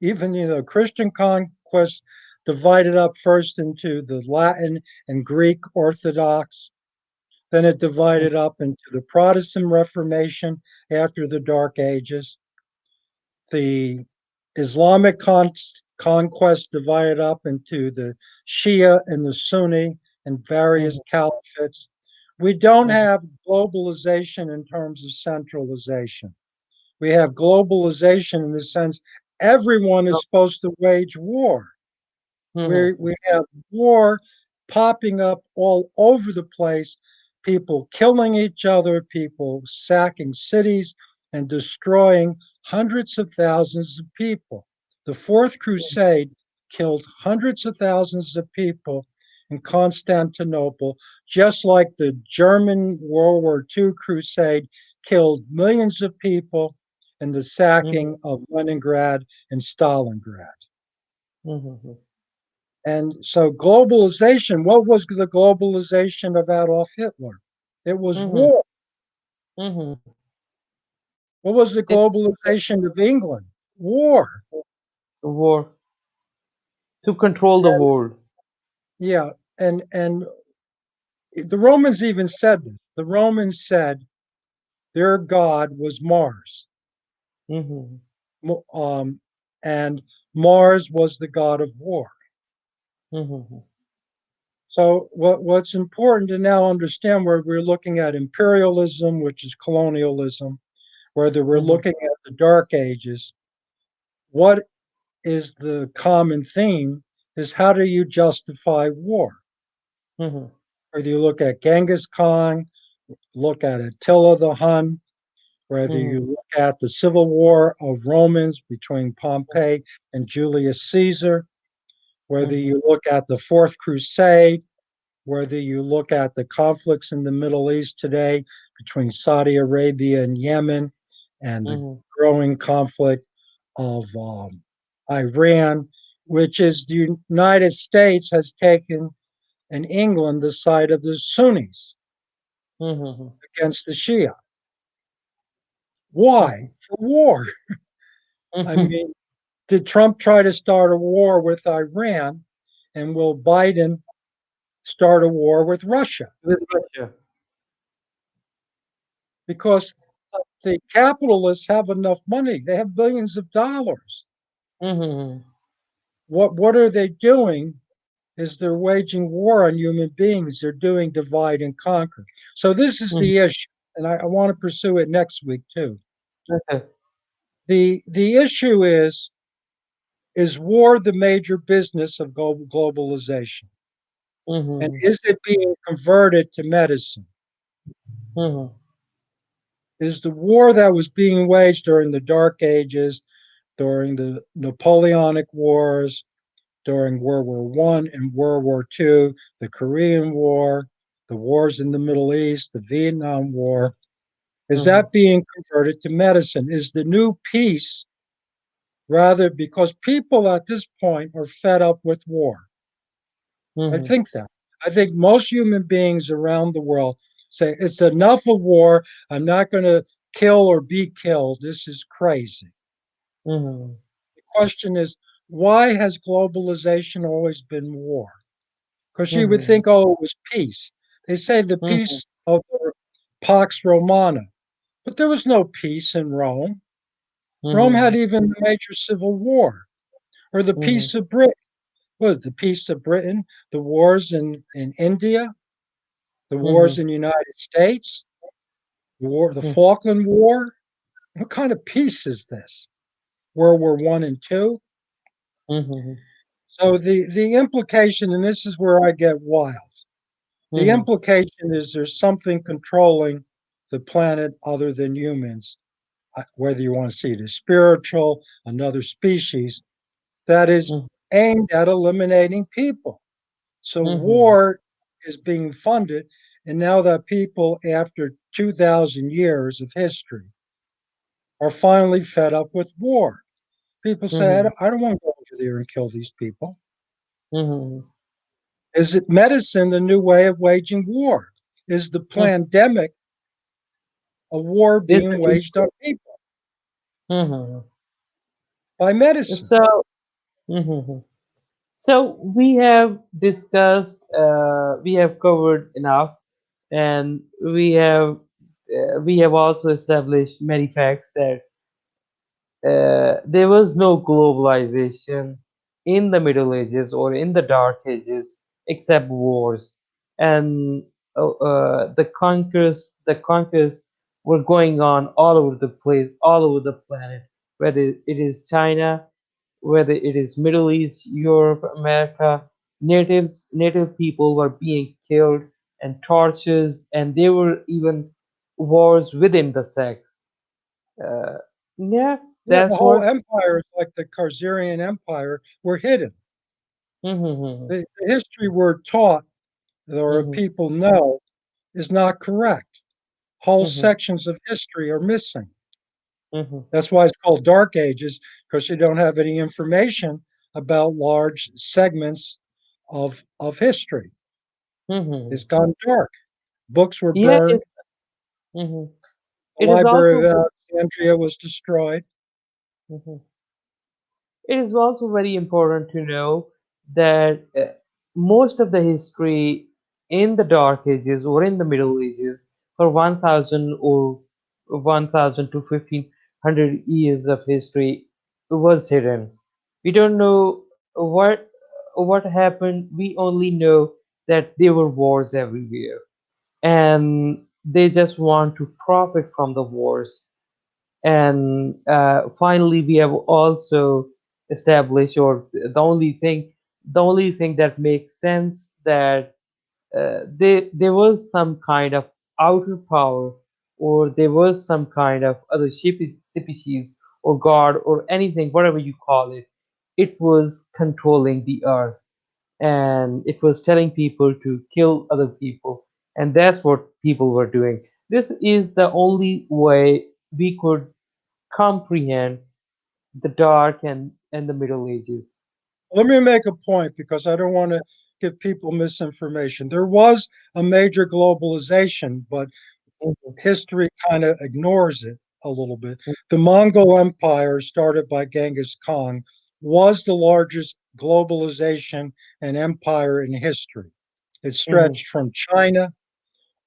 even Christian conquests, divided up first into the Latin and Greek Orthodox. Then it Mhm. divided up into the Protestant Reformation after the Dark Ages. The Islamic conquest divided up into the Shia and the Sunni and various Mhm. caliphates. We don't Mhm. have globalization in terms of centralization. We have globalization in the sense everyone is supposed to wage war. Mhm. We have war popping up all over the place, people killing each other, people sacking cities and destroying hundreds of thousands of people. The Fourth Crusade killed hundreds of thousands of people in Constantinople, just like the German World War II crusade killed millions of people in the Mhm. sacking of Leningrad and Stalingrad. Mhm. And so globalization, what was the globalization of Adolf Hitler? It was Mhm. war. Mhm. What was the It globalization of England? War. war to control the world. Yeah, and the Romans even said this. The Romans said their god was Mars, Mhm. um, and Mars was the god of war. Mhm. So what's important to now understand where we're looking at imperialism, which is colonialism, whether we're Mhm. looking at the Dark Ages, what is the common theme is how do you justify war? Mhm. Whether you look at Genghis Khan, look at Attila the Hun, whether you Mhm. look at the civil war of Romans between Pompey and Julius Caesar, whether Mhm. you look at the Fourth Crusade, whether you look at the conflicts in the Middle East today between Saudi Arabia and Yemen, and the Mhm. growing conflict of Iran, which is the United States has taken in England the side of the Sunnis Mhm. against the Shia. Why? Mhm. For war. I Mhm. mean, did Trump try to start a war with Iran? And will Biden start a war with Russia? With Russia. Because So, the capitalists have enough money. They have billions of dollars. mhm. What are they doing? Is they're waging war on human beings. They're doing divide and conquer. So this is Mhm. the issue, and I want to pursue it next week too. Okay. The issue is war the major business of globalization? And Mhm. is it being converted to medicine? Mhm. Is the war that was being waged during the Dark Ages, during the Napoleonic Wars, during World War One and World War Two, the Korean War, the wars in the Middle East, the Vietnam War, is Mhm. that being converted to medicine? Is the new peace rather because people at this point are fed up with war? I Mhm. think that. I think most human beings around the world say it's enough of war. I'm not going to kill or be killed. This is crazy. Mhm. The question is, why has globalization always been war? Because you would Mhm. think, oh, it was peace. They say the Mhm. peace of the Pax Romana, but there was no peace in Rome. Rome had Mhm. even the major civil war, or the Mhm. peace of Britain. What, the peace of Britain, the wars in India, the wars Mhm. in the United States, the Mhm. Falkland War. What kind of peace is this? World War One and Two. Mhm. So the implication, and this is where I get wild. The Mhm. implication is there's something controlling the planet other than humans, whether you want to see it as spiritual, another species, that is Mhm. aimed at eliminating people. So Mhm. war is being funded. And now that people, after 2,000 years of history, are finally fed up with war. People say, Mhm. I don't want to go over there and kill these people. Mhm. Is it medicine the new way of waging war? Is the Mhm. pandemic a war Is being the waged on people mhm. by medicine? So mhm. So we have discussed, we have covered enough, and we have also established many facts that there was no globalization in the Middle Ages or in the Dark Ages except wars, and the conquests were going on all over the place, all over the planet, whether it is China, whether it is Middle East, Europe, America. Native people were being killed and tortures, and there were even wars within the sects. Uh, yeah, Yeah, the that's whole what. empires, like the Khazarian Empire, were hidden. Mhm, The history we're taught or mhm, people know is not correct. Whole mhm, sections of history are missing. mhm, That's why it's called Dark Ages, because you don't have any information about large segments of history. Mm-hmm. It's gone dark. Books were Yeah, burned. mhm. The It is Library also of Alexandria was destroyed. mhm. It is also very important to know that most of the history in the Dark Ages or in the Middle Ages for 1000 or 1000 to 1500 years of history was hidden. We don't know what happened. We only know that there were wars everywhere, and they just want to profit from the wars. And finally, we have also established, or the only thing that makes sense, that there was some kind of outer power, or there was some kind of other species or god or anything, whatever you call it. It was controlling the earth, and it was telling people to kill other people, and that's what people were doing. This is the only way we could comprehend the Dark and the Middle Ages. Let me make a point because I don't want to give people misinformation. There was a major globalization, but Mhm, history kind of ignores it a little bit. The Mongol Empire, started by Genghis Khan, was the largest globalization and empire in history. It mhm, stretched from China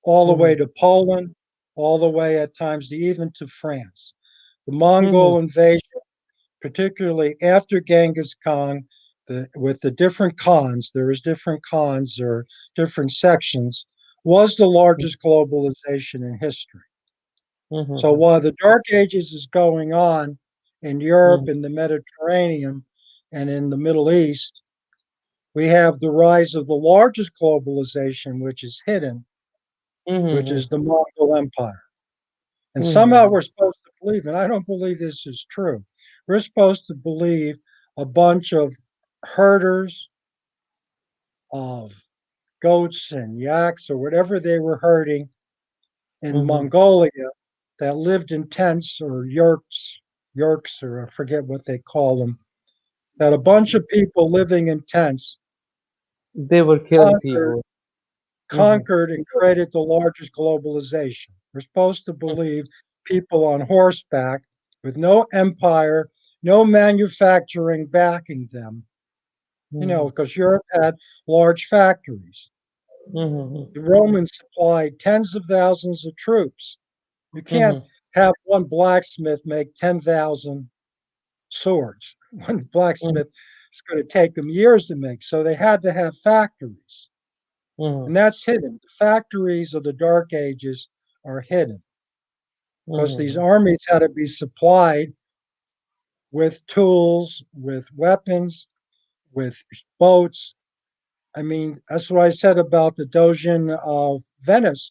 all the way mhm, to Poland, all the way at times even to France. The mhm, Mongol invasion, particularly after Genghis Khan, with the different Khans, there is different Khans or different sections, was the largest globalization in history. So mhm, while the Dark Ages is going on in Europe, mhm, in the Mediterranean, and in the Middle East, we have the rise of the largest globalization, which is hidden, which is mhm, the Mongol Empire. And somehow mhm, we're supposed to believe, and I don't believe this is true, we're supposed to believe a bunch of herders of goats and yaks or whatever they were herding in mhm, Mongolia that lived in tents or yurks, or I forget what they call them, that a bunch of people living in tents they were killing conquered, people. Mhm, conquered and created the largest globalization. We're supposed to believe people on horseback with no empire, no manufacturing backing them, mhm, because Europe had large factories. mhm, The Romans supplied tens of thousands of troops. You can't mhm, have one blacksmith make 10,000 swords. One mhm, blacksmith is going to take them years to make. So they had to have factories. And mhm, that's hidden. The factories of the Dark Ages are hidden because these mhm, armies had to be supplied with tools, with weapons, with boats. I mean, that's what I said about the Dogen of Venice.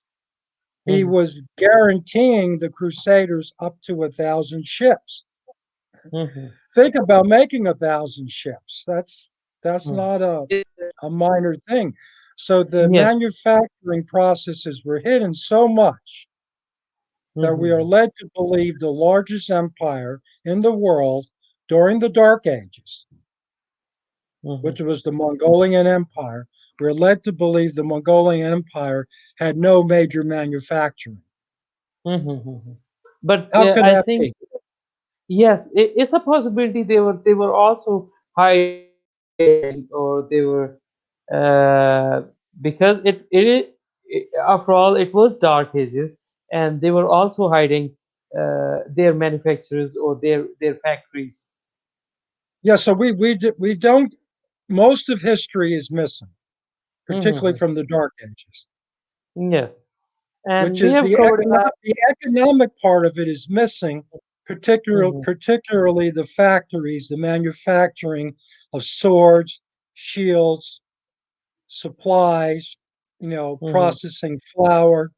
He mhm, was guaranteeing the Crusaders up to 1,000 ships. mhm, Think about making 1,000 ships. That's mhm. not It- a minor thing. So the Yes. manufacturing processes were hidden so much that we are Mhm, led to believe the largest empire in the world during the Dark Ages, mhm, which was the Mongolian Empire, we're led to believe the Mongolian Empire had no major manufacturing. mhm, mhm. But How can I that think be? yes, it's a possibility they were also hiding, or they were uh, because after all it was Dark Ages, and they were also hiding their manufacturers or their factories. Yeah, so we don't. Most of history is missing, particularly Hmm. from the Dark Ages, Yes, which and we is have covered. the economic part of it is missing, Mhm, particularly the factories, the manufacturing of swords, shields, supplies, mhm, processing flour,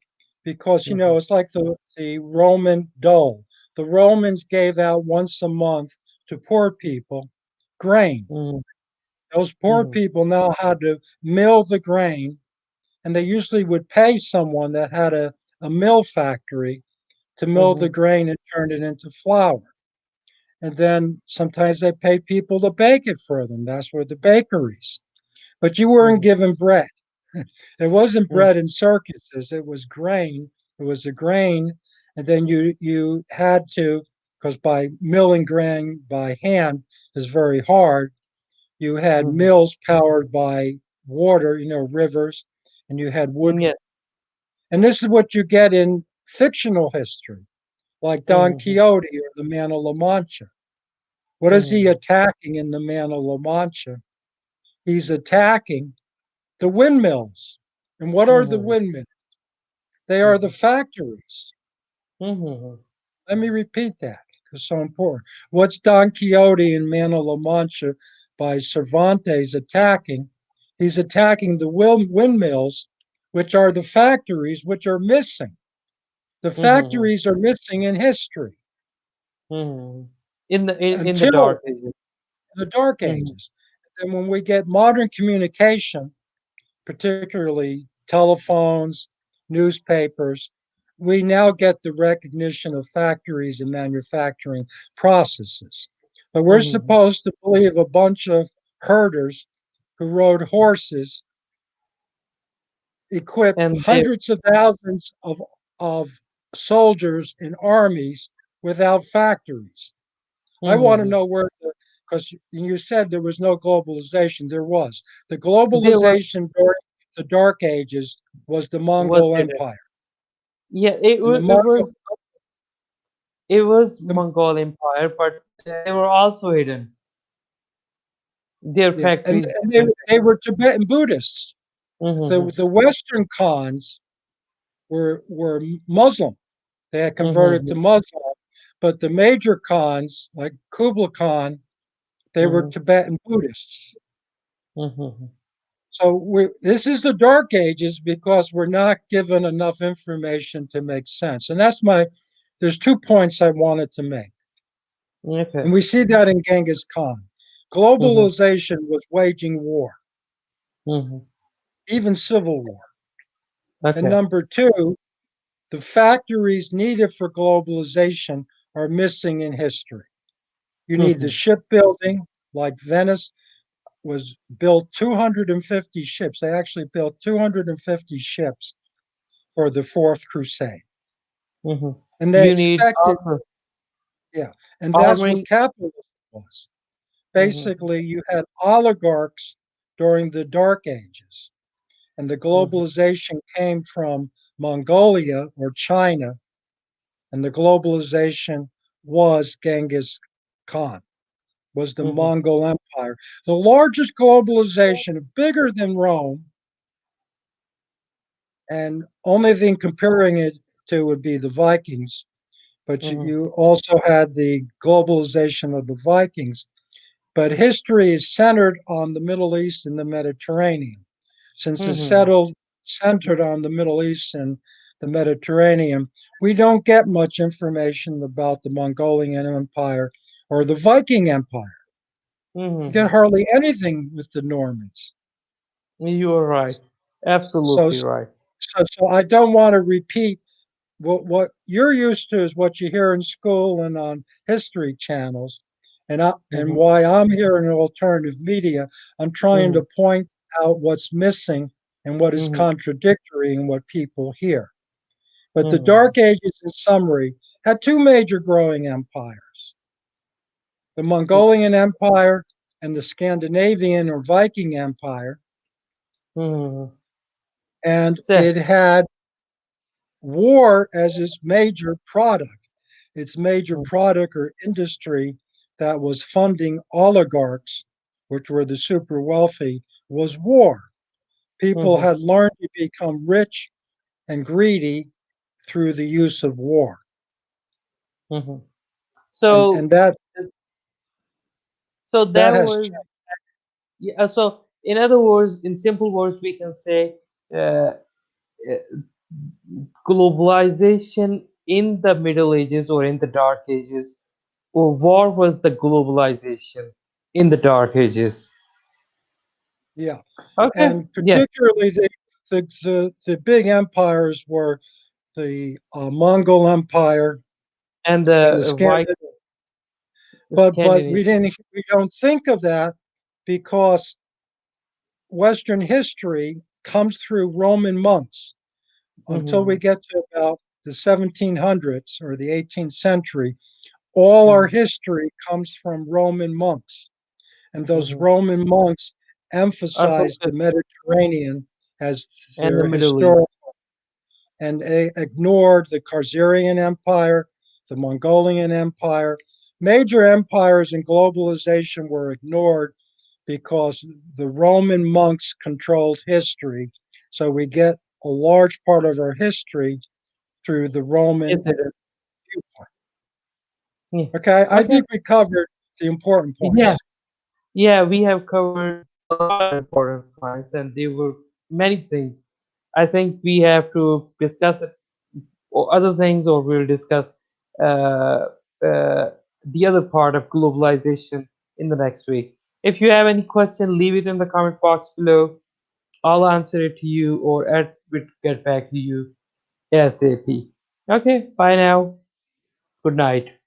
because mhm, it's like the Roman dole. The Romans gave out once a month to poor people grain. mhm, Those poor mhm, people now had to mill the grain, and they usually would pay someone that had a mill factory to mill the mhm, grain and turn it into flour. And then sometimes they pay people to bake it for them. That's where the bakeries. but you weren't mhm, given bread. It wasn't mhm, bread in circuses. It was grain. It was the grain, and then you had to, because by milling grain by hand is very hard. You had mhm. mills powered by water, rivers, and you had wood. Yes. And this is what you get in fictional history, like Don Mhm, Quixote or the Man of La Mancha. What is he mhm, attacking in the Man of La Mancha? He's attacking the windmills. And what are the mhm, windmills? They are the mhm, factories. mhm, Let me repeat that because it's so important. What's Don Quixote in Man of La Mancha by Cervantes attacking? He's attacking the windmills, which are the factories which are missing. The mhm, factories are missing in history mhm. In the until Dark Ages. the Dark Mhm, Ages. And when we get modern communication, particularly telephones, newspapers, we now get the recognition of factories and manufacturing processes. But we're mhm. supposed to believe a bunch of herders who rode horses equipped And they. hundreds of thousands of soldiers and armies without factories. I want to Mhm. know where because you said there was no globalization. There was. The They were globalization during the Dark Ages was the was Mongol hidden. Empire. Yeah, it And the was it Mongol, was it was the, Mongol Empire, but they were also hidden. Their yeah, and, factories. and they were Tibetan Buddhists. Mhm, The Western Khans were Muslim. They had converted to mhm, Muslim, but the major Khans, like Kublai Khan, they were mhm, Tibetan Buddhists. mhm, So this is the dark ages because we're not given enough information to make sense. And there's 2 points I wanted to make. okay. And we see that in Genghis Khan. Mhm, Globalization was waging war, mhm, even civil war. And okay. number two, the factories needed for globalization are missing in history. You need the Mhm, shipbuilding, like Venice was built 250 ships. They actually built 250 ships for the Fourth Crusade. mhm. And they You need expected, also yeah, and that's what armoring. capitalism was. Mhm, Basically, you had oligarchs during the Dark Ages, and the mhm, globalization came from Mongolia or China, and the globalization was Genghis Khan, was the mhm, Mongol Empire. The largest globalization, bigger than Rome, and only thing comparing it to would be the Vikings. But mhm, you also had the globalization of the Vikings. But history is centered on the Middle East and the Mediterranean. Since it's mhm, centered on the Middle East and the Mediterranean, we don't get much information about the Mongolian Empire or the Viking Empire. We get mhm. hardly anything with the Normans. You are right. So, Absolutely so, right. so I don't want to repeat what you're used to is what you hear in school and on history channels. And Mhm, why I'm here in alternative media, I'm trying mhm, to point out what's missing and what is mhm, contradictory in what people hear. But the mhm, Dark Ages, in summary, had two major growing empires: the Mongolian Empire and the Scandinavian or Viking Empire. mhm. And So, it had war as its major product. Its major mhm, product or industry that was funding oligarchs, which were the super wealthy, was war. People mhm, had learned to become rich and greedy through the use of war. mhm. And So, and that so that that has was, yeah. So, in other words, in simple words, we can say uh, globalization in the Middle Ages or in the Dark Ages, or war was the globalization in the Dark Ages. yeah. Okay. And Yes. particularly the big empires were the Mongol Empire And and the the Scandinavian. the But Scandinavian. we don't think of that because Western history comes through Roman monks until we Mm-hmm. get to about the 1700s or the 18th century. All our Mm-hmm. history comes from Roman monks, and those Mm-hmm. Roman monks Are emphasized the focused Mediterranean as and the their Middle East. historic, and they ignored the Khazarian Empire, the Mongolian Empire. Major empires in globalization were ignored because the Roman monks controlled history. So we get a large part of our history through the Roman Yes, it is. viewpoint. Yeah. Okay, I Okay. think we covered the important Yeah. points. Yeah, we have covered a lot of important points, and there were many things. I think we have to discuss it, or other things, or we'll discuss uh, uh, the other part of globalization in the next week. If you have any question, leave it in the comment box below. I'll answer it to you, or we'll get back to you ASAP. Okay, bye now. Good night.